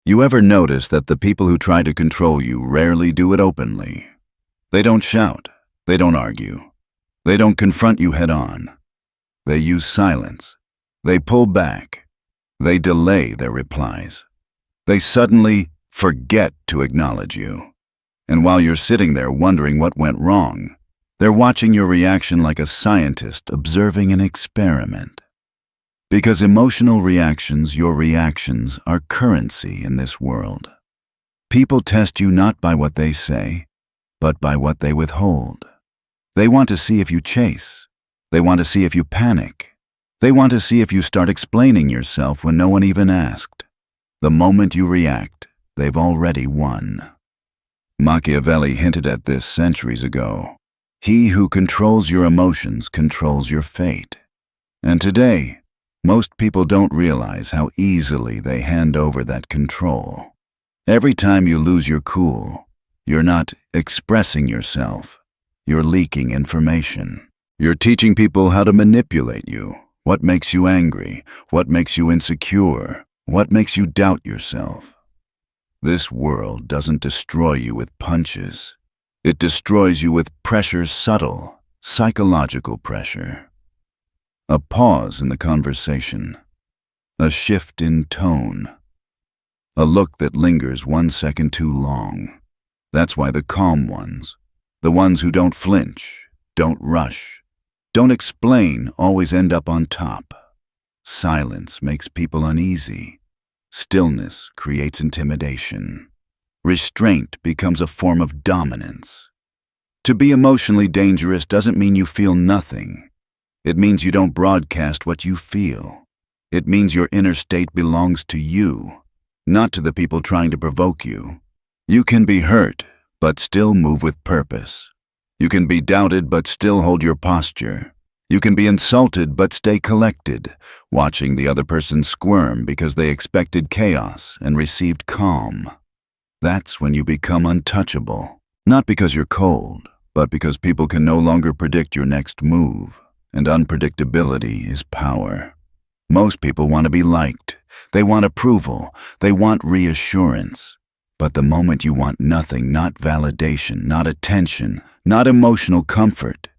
You ever notice that the people who try to control you rarely do it openly? They don't shout. They don't argue. They don't confront you head on. They use silence. They pull back. They delay their replies. They suddenly forget to acknowledge you. And while you're sitting there wondering what went wrong, they're watching your reaction like a scientist observing an experiment. Because emotional reactions, your reactions, are currency in this world. People test you not by what they say, but by what they withhold. They want to see if you chase. They want to see if you panic. They want to see if you start explaining yourself when no one even asked. The moment you react, they've already won. Machiavelli hinted at this centuries ago. He who controls your emotions controls your fate. And today, most people don't realize how easily they hand over that control. Every time you lose your cool, you're not expressing yourself. You're leaking information. You're teaching people how to manipulate you. What makes you angry? What makes you insecure? What makes you doubt yourself? This world doesn't destroy you with punches. It destroys you with pressure, subtle, psychological pressure. A pause in the conversation. A shift in tone. A look that lingers 1 second too long. That's why the calm ones, the ones who don't flinch, don't rush, don't explain, always end up on top. Silence makes people uneasy. Stillness creates intimidation. Restraint becomes a form of dominance. To be emotionally dangerous doesn't mean you feel nothing. It means you don't broadcast what you feel. It means your inner state belongs to you, not to the people trying to provoke you. You can be hurt, but still move with purpose. You can be doubted, but still hold your posture. You can be insulted, but stay collected, watching the other person squirm because they expected chaos and received calm. That's when you become untouchable. Not because you're cold, but because people can no longer predict your next move. And unpredictability is power. Most people want to be liked. They want approval. They want reassurance. But the moment you want nothing, not validation, not attention, not emotional comfort,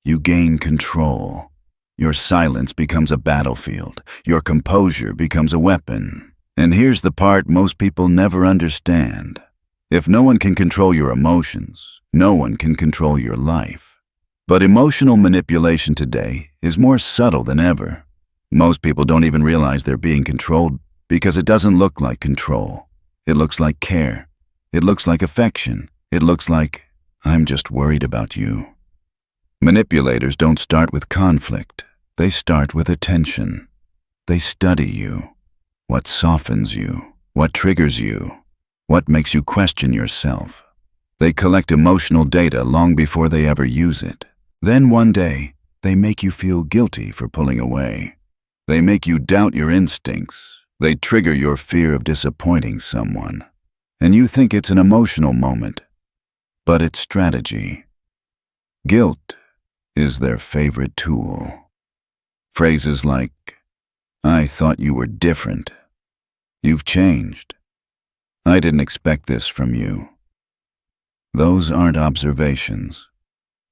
you gain control. Your silence becomes a battlefield. Your composure becomes a weapon. And here's the part most people never understand. If no one can control your emotions, no one can control your life. But emotional manipulation today is more subtle than ever. Most people don't even realize they're being controlled because it doesn't look like control. It looks like care. It looks like affection. It looks like, I'm just worried about you. Manipulators don't start with conflict. They start with attention. They study you. What softens you? What triggers you? What makes you question yourself? They collect emotional data long before they ever use it. Then one day, they make you feel guilty for pulling away. They make you doubt your instincts. They trigger your fear of disappointing someone. And you think it's an emotional moment, but it's strategy. Guilt is their favorite tool. Phrases like, I thought you were different. You've changed. I didn't expect this from you. Those aren't observations.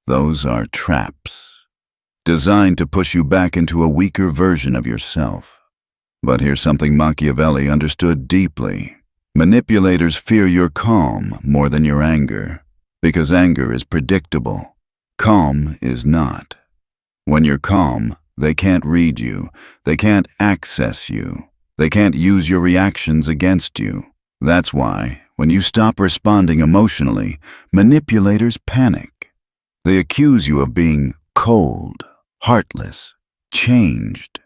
Those are traps, designed to push you back into a weaker version of yourself. But here's something Machiavelli understood deeply. Manipulators fear your calm more than your anger, because anger is predictable. Calm is not. When you're calm, they can't read you. They can't access you. They can't use your reactions against you. That's why, when you stop responding emotionally, manipulators panic. They accuse you of being cold, heartless, changed.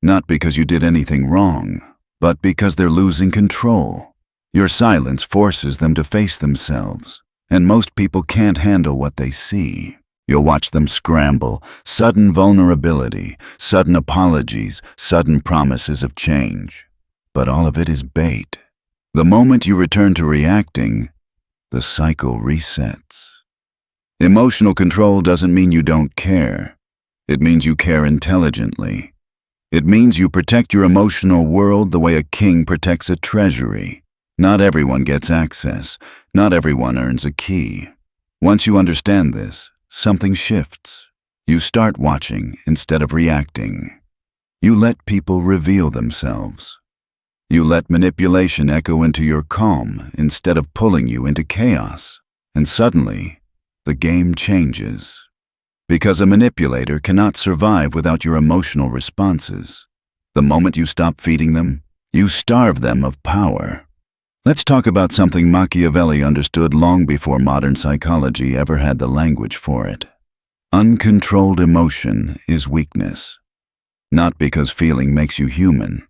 Not because you did anything wrong, but because they're losing control. Your silence forces them to face themselves, and most people can't handle what they see. You'll watch them scramble, sudden vulnerability, sudden apologies, sudden promises of change. But all of it is bait. The moment you return to reacting, the cycle resets. Emotional control doesn't mean you don't care. It means you care intelligently. It means you protect your emotional world the way a king protects a treasury. Not everyone gets access. Not everyone earns a key. Once you understand this, something shifts. You start watching instead of reacting. You let people reveal themselves. You let manipulation echo into your calm instead of pulling you into chaos. And suddenly, the game changes. Because a manipulator cannot survive without your emotional responses. The moment you stop feeding them, you starve them of power. Let's talk about something Machiavelli understood long before modern psychology ever had the language for it. Uncontrolled emotion is weakness. Not because feeling makes you human,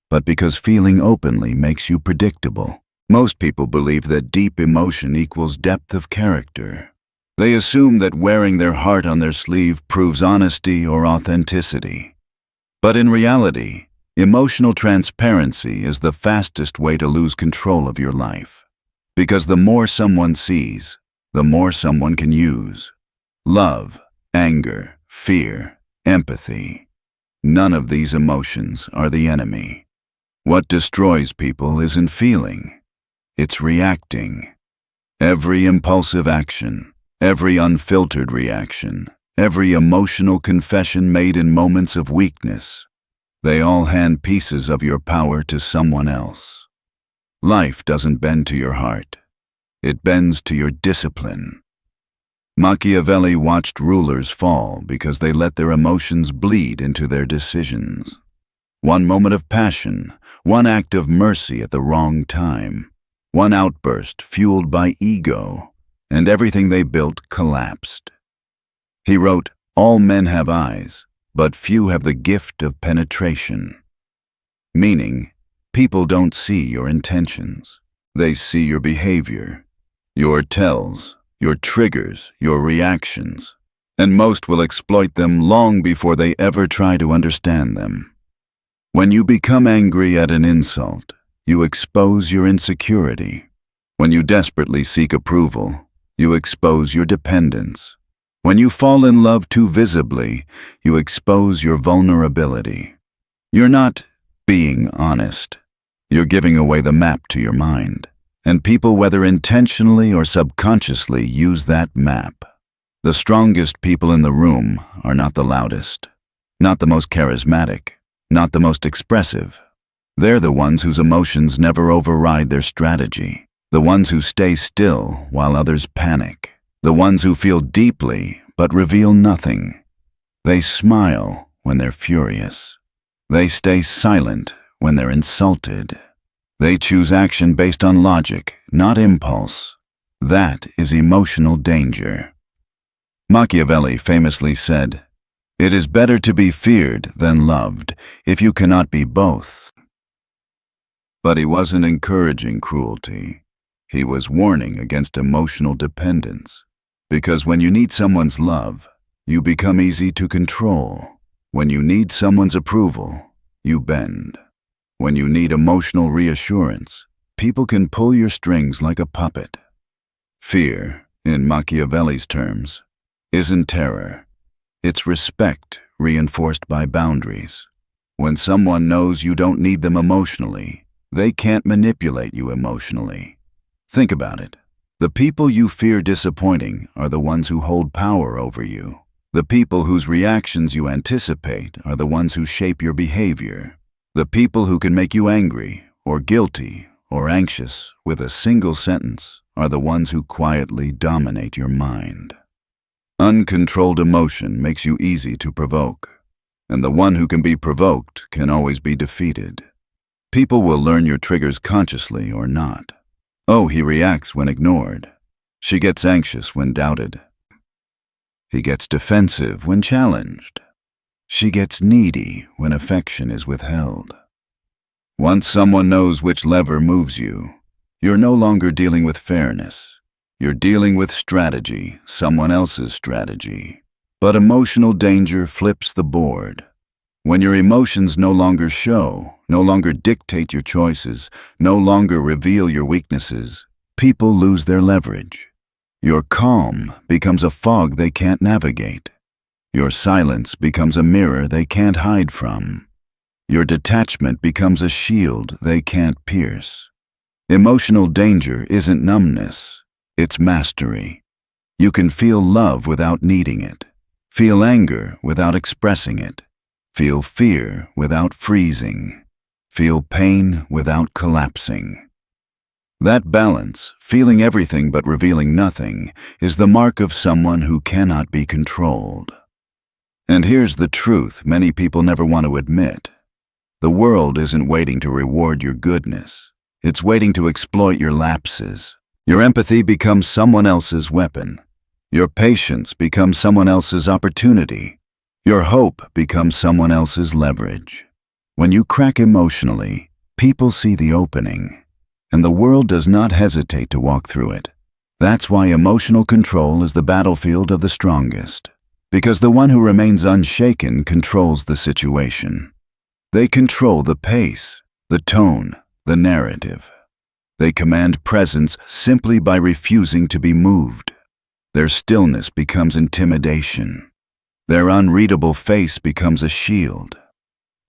but because feeling openly makes you predictable. Most people believe that deep emotion equals depth of character. They assume that wearing their heart on their sleeve proves honesty or authenticity. But in reality, emotional transparency is the fastest way to lose control of your life. Because the more someone sees, the more someone can use. Love, anger, fear, empathy. None of these emotions are the enemy. What destroys people isn't feeling. It's reacting. Every impulsive action, every unfiltered reaction, every emotional confession made in moments of weakness, they all hand pieces of your power to someone else. Life doesn't bend to your heart. It bends to your discipline. Machiavelli watched rulers fall because they let their emotions bleed into their decisions. One moment of passion, one act of mercy at the wrong time, one outburst fueled by ego, and everything they built collapsed. He wrote, "All men have eyes, but few have the gift of penetration." Meaning, people don't see your intentions. They see your behavior, your tells, your triggers, your reactions, and most will exploit them long before they ever try to understand them. When you become angry at an insult, you expose your insecurity. When you desperately seek approval, you expose your dependence. When you fall in love too visibly, you expose your vulnerability. You're not being honest. You're giving away the map to your mind. And people, whether intentionally or subconsciously, use that map. The strongest people in the room are not the loudest, not the most charismatic, not the most expressive. They're the ones whose emotions never override their strategy, the ones who stay still while others panic, the ones who feel deeply but reveal nothing. They smile when they're furious. They stay silent when they're insulted. They choose action based on logic, not impulse. That is emotional danger. Machiavelli famously said, "It is better to be feared than loved, if you cannot be both." But he wasn't encouraging cruelty. He was warning against emotional dependence. Because when you need someone's love, you become easy to control. When you need someone's approval, you bend. When you need emotional reassurance, people can pull your strings like a puppet. Fear, in Machiavelli's terms, isn't terror. It's respect reinforced by boundaries. When someone knows you don't need them emotionally, they can't manipulate you emotionally. Think about it. The people you fear disappointing are the ones who hold power over you. The people whose reactions you anticipate are the ones who shape your behavior. The people who can make you angry, or guilty, or anxious with a single sentence are the ones who quietly dominate your mind. Uncontrolled emotion makes you easy to provoke, and the one who can be provoked can always be defeated. People will learn your triggers consciously or not. Oh, he reacts when ignored. She gets anxious when doubted. He gets defensive when challenged. She gets needy when affection is withheld. Once someone knows which lever moves you, you're no longer dealing with fairness. You're dealing with strategy, someone else's strategy. But emotional danger flips the board. When your emotions no longer show, no longer dictate your choices, no longer reveal your weaknesses, people lose their leverage. Your calm becomes a fog they can't navigate. Your silence becomes a mirror they can't hide from. Your detachment becomes a shield they can't pierce. Emotional danger isn't numbness, it's mastery. You can feel love without needing it, feel anger without expressing it, feel fear without freezing, feel pain without collapsing. That balance, feeling everything but revealing nothing, is the mark of someone who cannot be controlled. And here's the truth many people never want to admit. The world isn't waiting to reward your goodness. It's waiting to exploit your lapses. Your empathy becomes someone else's weapon. Your patience becomes someone else's opportunity. Your hope becomes someone else's leverage. When you crack emotionally, people see the opening, and the world does not hesitate to walk through it. That's why emotional control is the battlefield of the strongest, because the one who remains unshaken controls the situation. They control the pace, the tone, the narrative. They command presence simply by refusing to be moved. Their stillness becomes intimidation. Their unreadable face becomes a shield.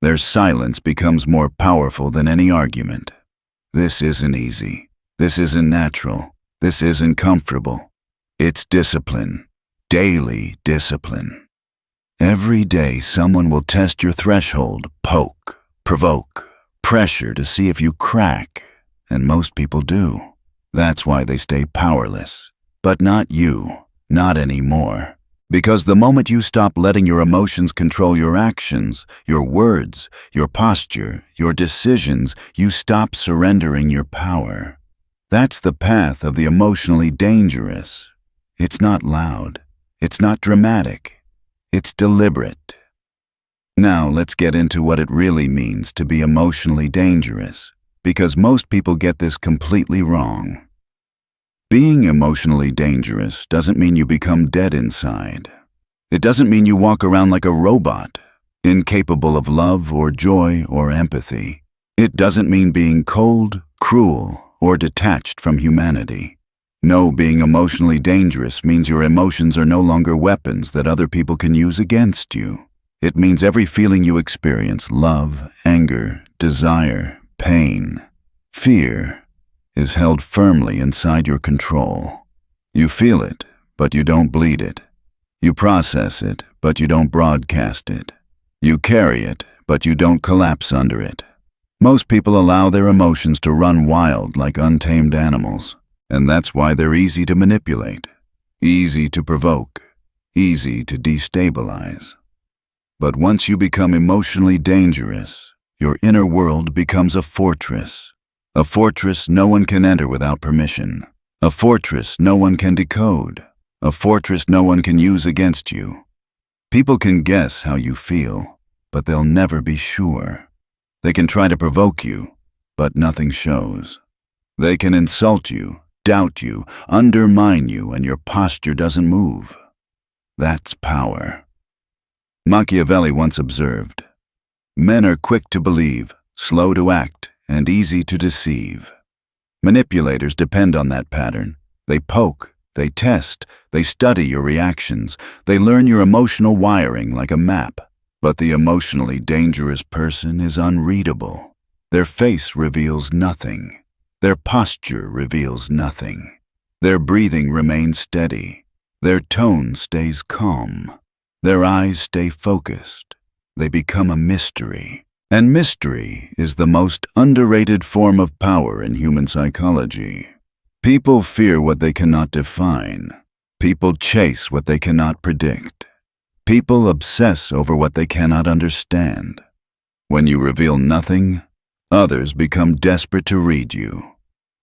Their silence becomes more powerful than any argument. This isn't easy. This isn't natural. This isn't comfortable. It's discipline. Daily discipline. Every day someone will test your threshold, poke, provoke, pressure to see if you crack, and most people do. That's why they stay powerless. But not you, not anymore. Because the moment you stop letting your emotions control your actions, your words, your posture, your decisions, you stop surrendering your power. That's the path of the emotionally dangerous. It's not loud. It's not dramatic. It's deliberate. Now let's get into what it really means to be emotionally dangerous, because most people get this completely wrong. Being emotionally dangerous doesn't mean you become dead inside. It doesn't mean you walk around like a robot, incapable of love or joy or empathy. It doesn't mean being cold, cruel, or detached from humanity. No, being emotionally dangerous means your emotions are no longer weapons that other people can use against you. It means every feeling you experience, love, anger, desire, pain, fear, is held firmly inside your control. You feel it, but you don't bleed it. You process it, but you don't broadcast it. You carry it, but you don't collapse under it. Most people allow their emotions to run wild like untamed animals, and that's why they're easy to manipulate, easy to provoke, easy to destabilize. But once you become emotionally dangerous, your inner world becomes a fortress no one can enter without permission, a fortress no one can decode, a fortress no one can use against you. People can guess how you feel, but they'll never be sure. They can try to provoke you, but nothing shows. They can insult you, doubt you, undermine you, and your posture doesn't move. That's power. Machiavelli once observed, "Men are quick to believe, slow to act, and easy to deceive." Manipulators depend on that pattern. They poke, they test, they study your reactions, they learn your emotional wiring like a map. But the emotionally dangerous person is unreadable. Their face reveals nothing. Their posture reveals nothing. Their breathing remains steady. Their tone stays calm. Their eyes stay focused. They become a mystery. And mystery is the most underrated form of power in human psychology. People fear what they cannot define. People chase what they cannot predict. People obsess over what they cannot understand. When you reveal nothing, others become desperate to read you.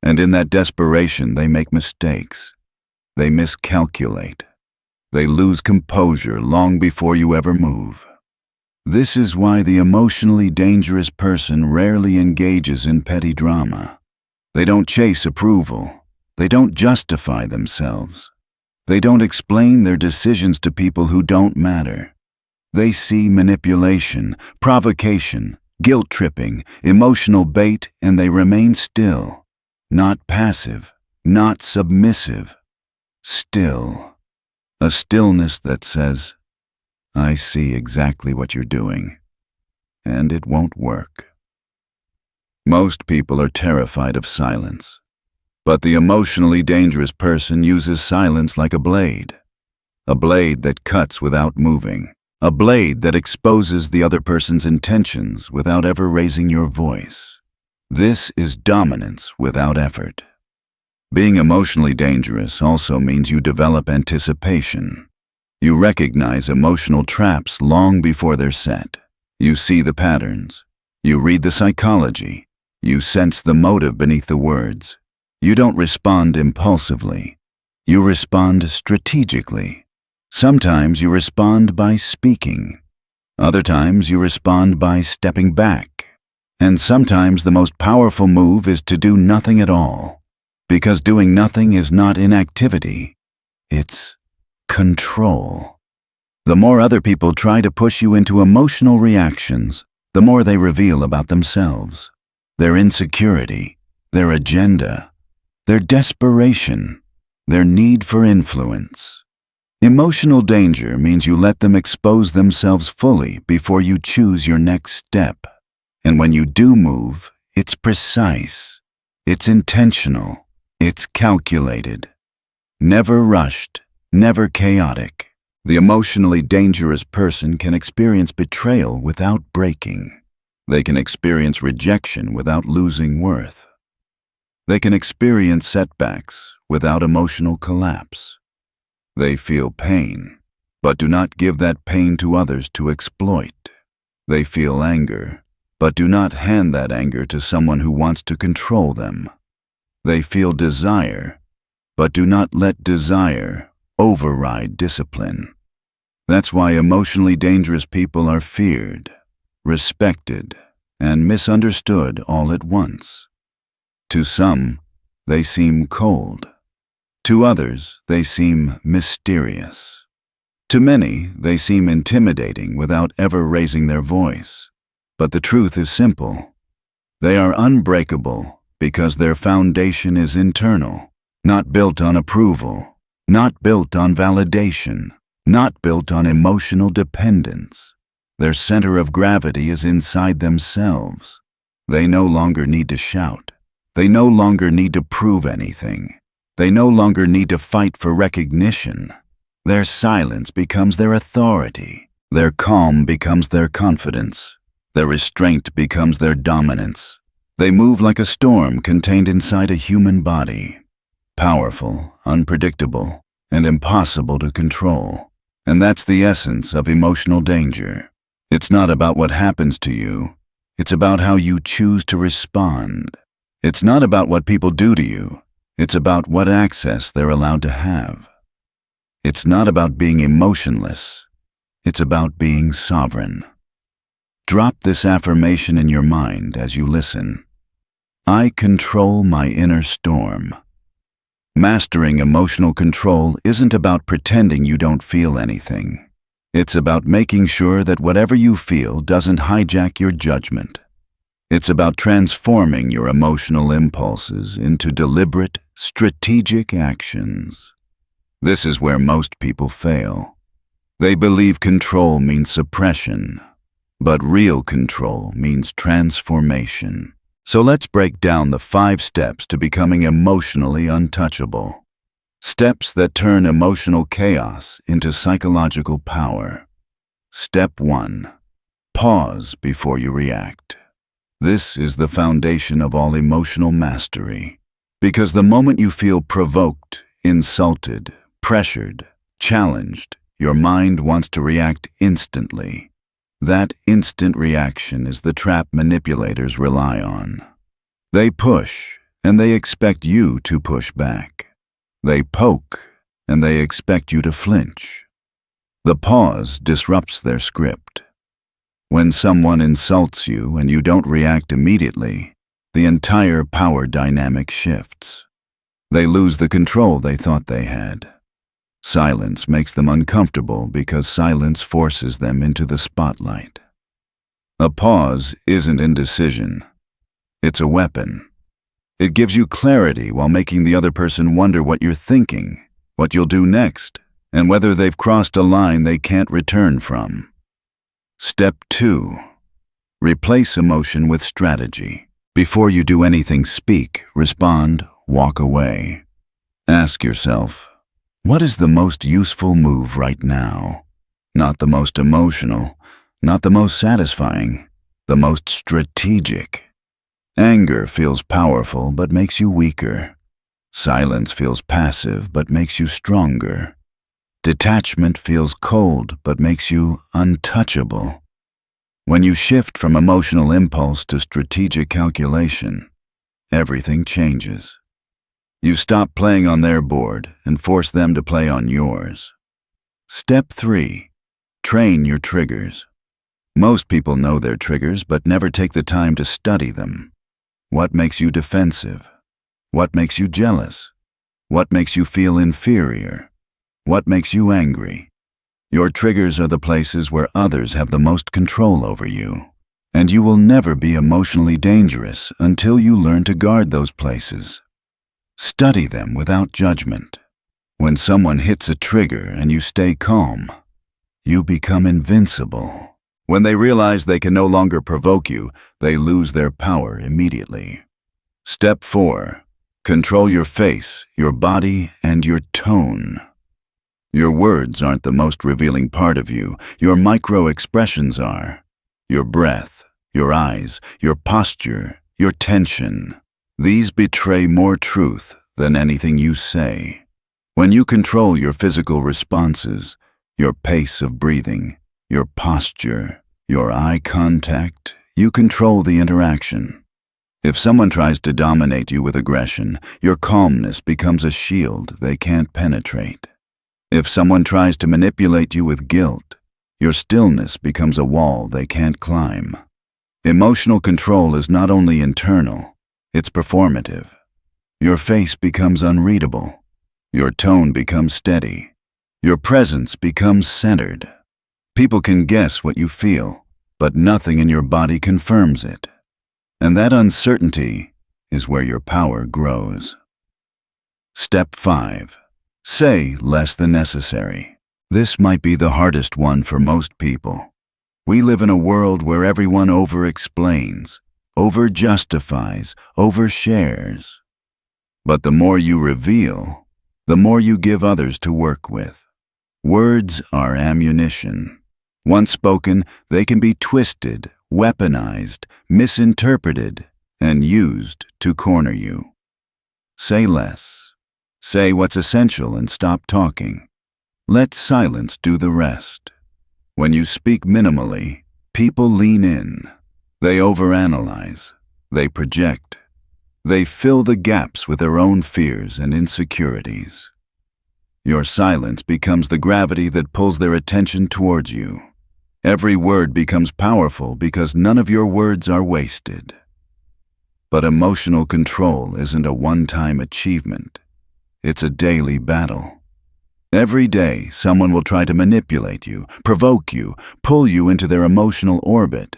And in that desperation, they make mistakes. They miscalculate. They lose composure long before you ever move. This is why the emotionally dangerous person rarely engages in petty drama. They don't chase approval. They don't justify themselves. They don't explain their decisions to people who don't matter. They see manipulation, provocation, guilt-tripping, emotional bait, and they remain still. Not passive, not submissive. Still. A stillness that says, "I see exactly what you're doing. and it won't work. Most people are terrified of silence, but the emotionally dangerous person uses silence like a blade that cuts without moving, a blade that exposes the other person's intentions without ever raising your voice. This is dominance without effort. Being emotionally dangerous also means you develop anticipation. You recognize emotional traps long before they're set. You see the patterns. You read the psychology. You sense the motive beneath the words. You don't respond impulsively. You respond strategically. Sometimes you respond by speaking. Other times you respond by stepping back. And sometimes the most powerful move is to do nothing at all. Because doing nothing is not inactivity. It's control. The more other people try to push you into emotional reactions, the more they reveal about themselves, their insecurity, their agenda, their desperation, their need for influence. Emotional danger means you let them expose themselves fully before you choose your next step. And when you do move, it's precise, it's intentional, it's calculated. Never rushed, never chaotic. The emotionally dangerous person can experience betrayal without breaking. They can experience rejection without losing worth. They can experience setbacks without emotional collapse. They feel pain, but do not give that pain to others to exploit. They feel anger, but do not hand that anger to someone who wants to control them. They feel desire, but do not let desire override discipline. That's why emotionally dangerous people are feared, respected, and misunderstood all at once. To some, they seem cold. To others, they seem mysterious. To many, they seem intimidating without ever raising their voice. But the truth is simple. They are unbreakable because their foundation is internal, not built on approval, not built on validation, not built on emotional dependence. Their center of gravity is inside themselves. They no longer need to shout. They no longer need to prove anything. They no longer need to fight for recognition. Their silence becomes their authority. Their calm becomes their confidence. Their restraint becomes their dominance. They move like a storm contained inside a human body. Powerful, unpredictable, and impossible to control. And that's the essence of emotional danger. It's not about what happens to you. It's about how you choose to respond. It's not about what people do to you. It's about what access they're allowed to have. It's not about being emotionless. It's about being sovereign. Drop this affirmation in your mind as you listen. I control my inner storm. Mastering emotional control isn't about pretending you don't feel anything. It's about making sure that whatever you feel doesn't hijack your judgment. It's about transforming your emotional impulses into deliberate, strategic actions. This is where most people fail. They believe control means suppression, but real control means transformation. So let's break down the 5 steps to becoming emotionally untouchable. Steps that turn emotional chaos into psychological power. Step 1. Pause before you react. This is the foundation of all emotional mastery. Because the moment you feel provoked, insulted, pressured, challenged, your mind wants to react instantly. That instant reaction is the trap manipulators rely on. They push, and they expect you to push back. They poke, and they expect you to flinch. The pause disrupts their script. When someone insults you and you don't react immediately, the entire power dynamic shifts. They lose the control they thought they had. Silence makes them uncomfortable because silence forces them into the spotlight. A pause isn't indecision. It's a weapon. It gives you clarity while making the other person wonder what you're thinking, what you'll do next, and whether they've crossed a line they can't return from. Step 2. Replace emotion with strategy. Before you do anything, speak, respond, walk away. Ask yourself, what is the most useful move right now? Not the most emotional, not the most satisfying, the most strategic. Anger feels powerful but makes you weaker. Silence feels passive but makes you stronger. Detachment feels cold but makes you untouchable. When you shift from emotional impulse to strategic calculation, everything changes. You stop playing on their board and force them to play on yours. Step 3. Train your triggers. Most people know their triggers but never take the time to study them. What makes you defensive? What makes you jealous? What makes you feel inferior? What makes you angry? Your triggers are the places where others have the most control over you, and you will never be emotionally dangerous until you learn to guard those places. Study them without judgment. When someone hits a trigger and you stay calm, you become invincible. When they realize they can no longer provoke you, they lose their power immediately. Step 4. Control your face, your body, and your tone. Your words aren't the most revealing part of you. Your micro-expressions are. Your breath, your eyes, your posture, your tension. These betray more truth than anything you say. When you control your physical responses, your pace of breathing, your posture, your eye contact, you control the interaction. If someone tries to dominate you with aggression, your calmness becomes a shield they can't penetrate. If someone tries to manipulate you with guilt, your stillness becomes a wall they can't climb. Emotional control is not only internal, it's performative. Your face becomes unreadable. Your tone becomes steady. Your presence becomes centered. People can guess what you feel, but nothing in your body confirms it. And that uncertainty is where your power grows. Step 5. Say less than necessary. This might be the hardest one for most people. We live in a world where everyone over-explains, over-justifies, over-shares. But the more you reveal, the more you give others to work with. Words are ammunition. Once spoken, they can be twisted, weaponized, misinterpreted, and used to corner you. Say less. Say what's essential and stop talking. Let silence do the rest. When you speak minimally, people lean in. They overanalyze. They project. They fill the gaps with their own fears and insecurities. Your silence becomes the gravity that pulls their attention towards you. Every word becomes powerful because none of your words are wasted. But emotional control isn't a one-time achievement. It's a daily battle. Every day, someone will try to manipulate you, provoke you, pull you into their emotional orbit.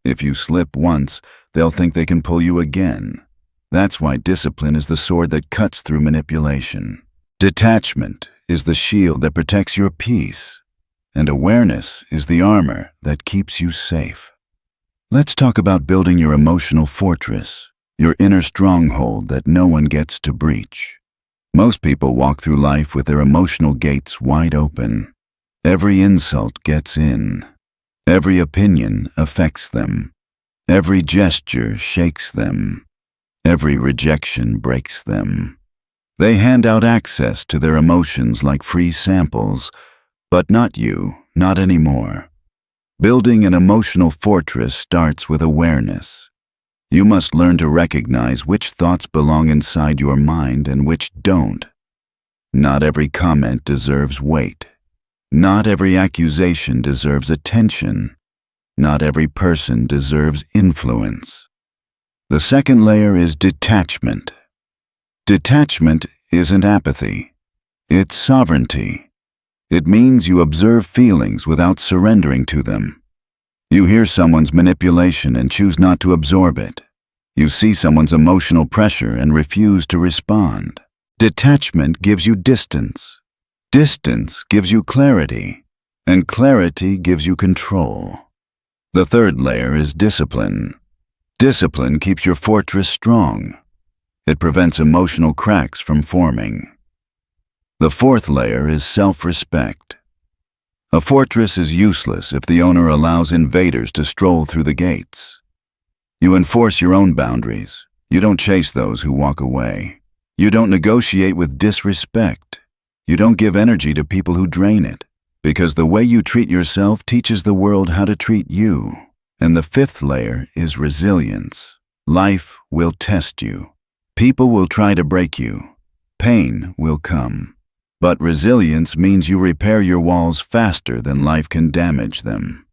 If you slip once, they'll think they can pull you again. That's why discipline is the sword that cuts through manipulation. Detachment is the shield that protects your peace, and awareness is the armor that keeps you safe. Let's talk about building your emotional fortress, your inner stronghold that no one gets to breach. Most people walk through life with their emotional gates wide open. Every insult gets in. Every opinion affects them. Every gesture shakes them. Every rejection breaks them. They hand out access to their emotions like free samples, but not you, not anymore. Building an emotional fortress starts with awareness. You must learn to recognize which thoughts belong inside your mind and which don't. Not every comment deserves weight. Not every accusation deserves attention. Not every person deserves influence. The second layer is detachment. Detachment isn't apathy. It's sovereignty. It means you observe feelings without surrendering to them. You hear someone's manipulation and choose not to absorb it. You see someone's emotional pressure and refuse to respond. Detachment gives you distance. Distance gives you clarity, and clarity gives you control. The third layer is discipline. Discipline keeps your fortress strong. It prevents emotional cracks from forming. The fourth layer is self-respect. A fortress is useless if the owner allows invaders to stroll through the gates. You enforce your own boundaries. You don't chase those who walk away. You don't negotiate with disrespect. You don't give energy to people who drain it, because the way you treat yourself teaches the world how to treat you. And the fifth layer is resilience. Life will test you. People will try to break you. Pain will come. But resilience means you repair your walls faster than life can damage them.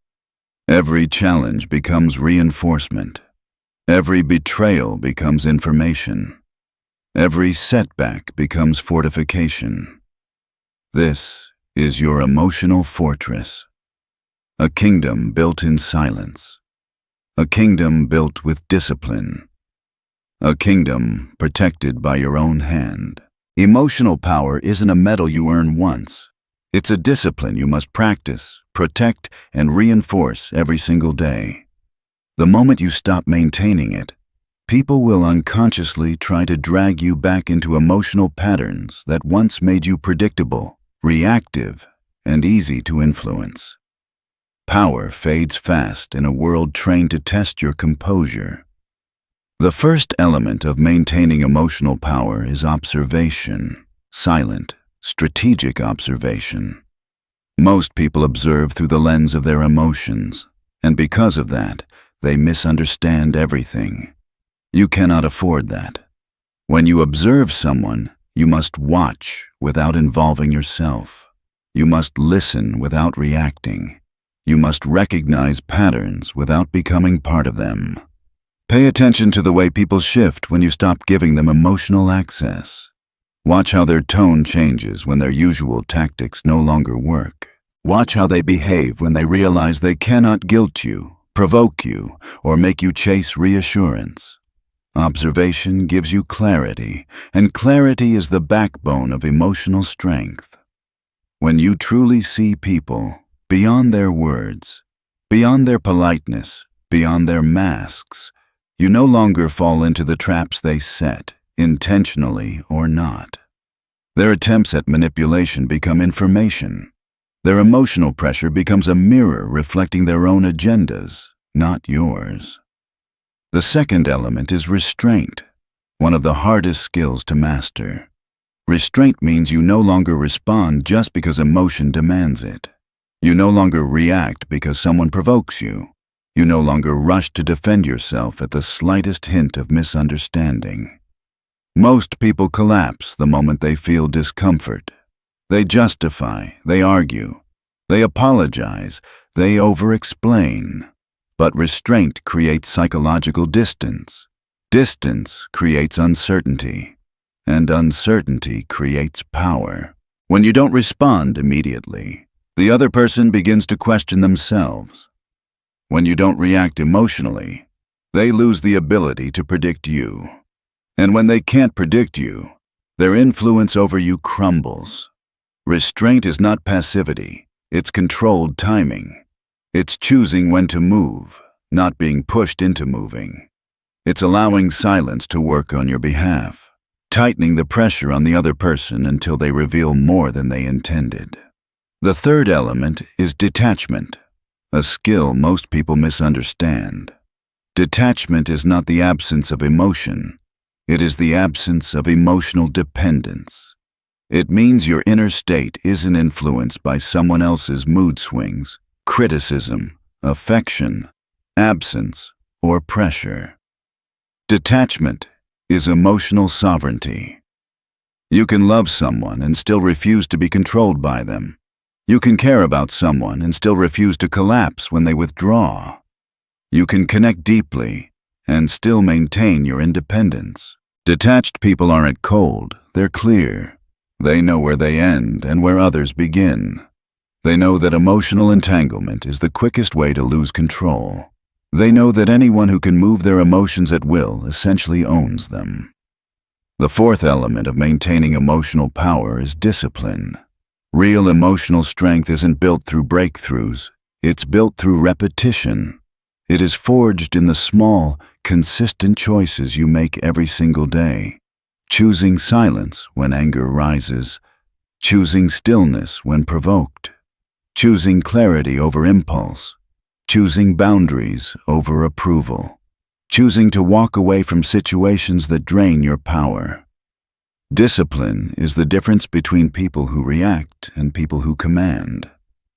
Every challenge becomes reinforcement. Every betrayal becomes information. Every setback becomes fortification. This is your emotional fortress. A kingdom built in silence. A kingdom built with discipline. A kingdom protected by your own hand. Emotional power isn't a medal you earn once. It's a discipline you must practice, protect, and reinforce every single day. The moment you stop maintaining it, people will unconsciously try to drag you back into emotional patterns that once made you predictable, reactive, and easy to influence. Power fades fast in a world trained to test your composure. The first element of maintaining emotional power is observation, silent, strategic observation. Most people observe through the lens of their emotions, and because of that, they misunderstand everything. You cannot afford that. When you observe someone, you must watch without involving yourself. You must listen without reacting. You must recognize patterns without becoming part of them. Pay attention to the way people shift when you stop giving them emotional access. Watch how their tone changes when their usual tactics no longer work. Watch how they behave when they realize they cannot guilt you, provoke you, or make you chase reassurance. Observation gives you clarity, and clarity is the backbone of emotional strength. When you truly see people, beyond their words, beyond their politeness, beyond their masks, you no longer fall into the traps they set, intentionally or not. Their attempts at manipulation become information. Their emotional pressure becomes a mirror reflecting their own agendas, not yours. The second element is restraint, one of the hardest skills to master. Restraint means you no longer respond just because emotion demands it. You no longer react because someone provokes you. You no longer rush to defend yourself at the slightest hint of misunderstanding. Most people collapse the moment they feel discomfort. They justify, they argue, they apologize, they over-explain. But restraint creates psychological distance. Distance creates uncertainty, and uncertainty creates power. When you don't respond immediately, the other person begins to question themselves. When you don't react emotionally, they lose the ability to predict you. And when they can't predict you, their influence over you crumbles. Restraint is not passivity, it's controlled timing. It's choosing when to move, not being pushed into moving. It's allowing silence to work on your behalf, tightening the pressure on the other person until they reveal more than they intended. The third element is detachment, a skill most people misunderstand. Detachment is not the absence of emotion. It is the absence of emotional dependence. It means your inner state isn't influenced by someone else's mood swings, criticism, affection, absence, or pressure. Detachment is emotional sovereignty. You can love someone and still refuse to be controlled by them. You can care about someone and still refuse to collapse when they withdraw. You can connect deeply and still maintain your independence. Detached people aren't cold, they're clear. They know where they end and where others begin. They know that emotional entanglement is the quickest way to lose control. They know that anyone who can move their emotions at will essentially owns them. The fourth element of maintaining emotional power is discipline. Real emotional strength isn't built through breakthroughs, it's built through repetition. It is forged in the small, consistent choices you make every single day. Choosing silence when anger rises. Choosing stillness when provoked. Choosing clarity over impulse. Choosing boundaries over approval. Choosing to walk away from situations that drain your power. Discipline is the difference between people who react and people who command.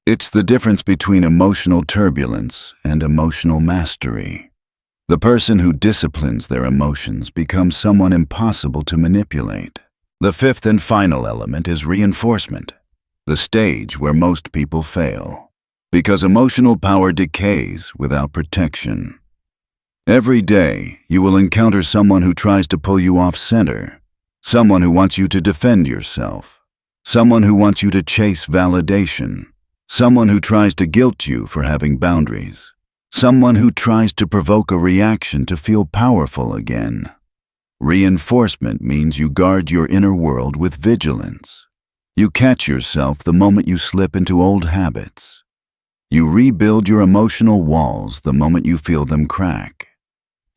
It's the difference between emotional turbulence and emotional mastery. The person who disciplines their emotions becomes someone impossible to manipulate. The fifth and final element is reinforcement, the stage where most people fail. Because emotional power decays without protection. Every day, you will encounter someone who tries to pull you off center. Someone who wants you to defend yourself. Someone who wants you to chase validation. Someone who tries to guilt you for having boundaries. Someone who tries to provoke a reaction to feel powerful again. Reinforcement means you guard your inner world with vigilance. You catch yourself the moment you slip into old habits. You rebuild your emotional walls the moment you feel them crack.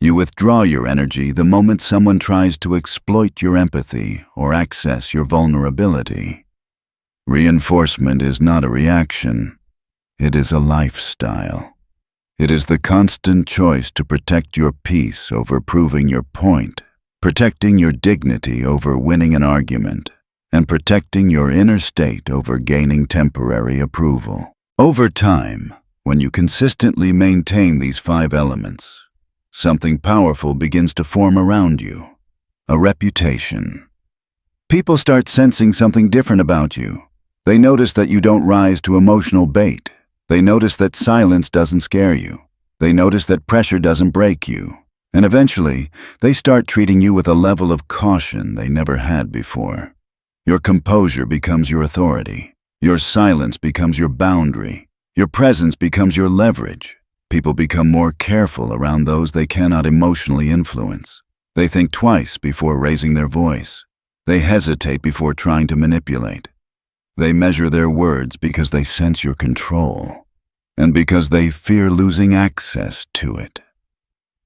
You withdraw your energy the moment someone tries to exploit your empathy or access your vulnerability. Reinforcement is not a reaction. It is a lifestyle. It is the constant choice to protect your peace over proving your point, protecting your dignity over winning an argument, and protecting your inner state over gaining temporary approval. Over time, when you consistently maintain these 5 elements, something powerful begins to form around you, a reputation. People start sensing something different about you. They notice that you don't rise to emotional bait. They notice that silence doesn't scare you. They notice that pressure doesn't break you. And eventually, they start treating you with a level of caution they never had before. Your composure becomes your authority. Your silence becomes your boundary. Your presence becomes your leverage. People become more careful around those they cannot emotionally influence. They think twice before raising their voice. They hesitate before trying to manipulate. They measure their words because they sense your control, and because they fear losing access to it.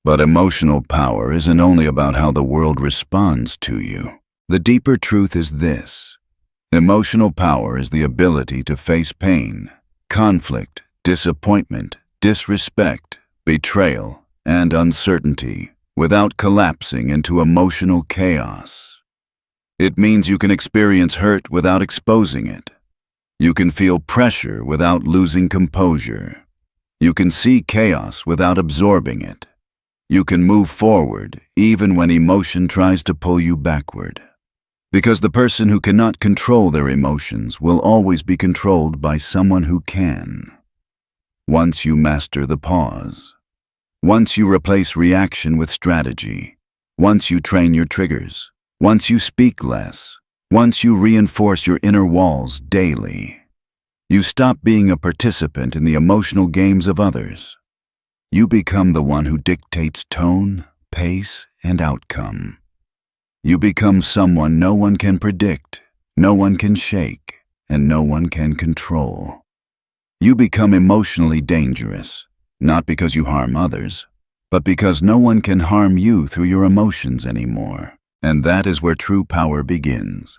But emotional power isn't only about how the world responds to you. The deeper truth is this. Emotional power is the ability to face pain, conflict, disappointment, disrespect, betrayal, and uncertainty without collapsing into emotional chaos. It means you can experience hurt without exposing it. You can feel pressure without losing composure. You can see chaos without absorbing it. You can move forward even when emotion tries to pull you backward. Because the person who cannot control their emotions will always be controlled by someone who can. Once you master the pause, once you replace reaction with strategy, once you train your triggers, once you speak less, once you reinforce your inner walls daily, you stop being a participant in the emotional games of others. You become the one who dictates tone, pace, and outcome. You become someone no one can predict, no one can shake, and no one can control. You become emotionally dangerous, not because you harm others, but because no one can harm you through your emotions anymore. And that is where true power begins.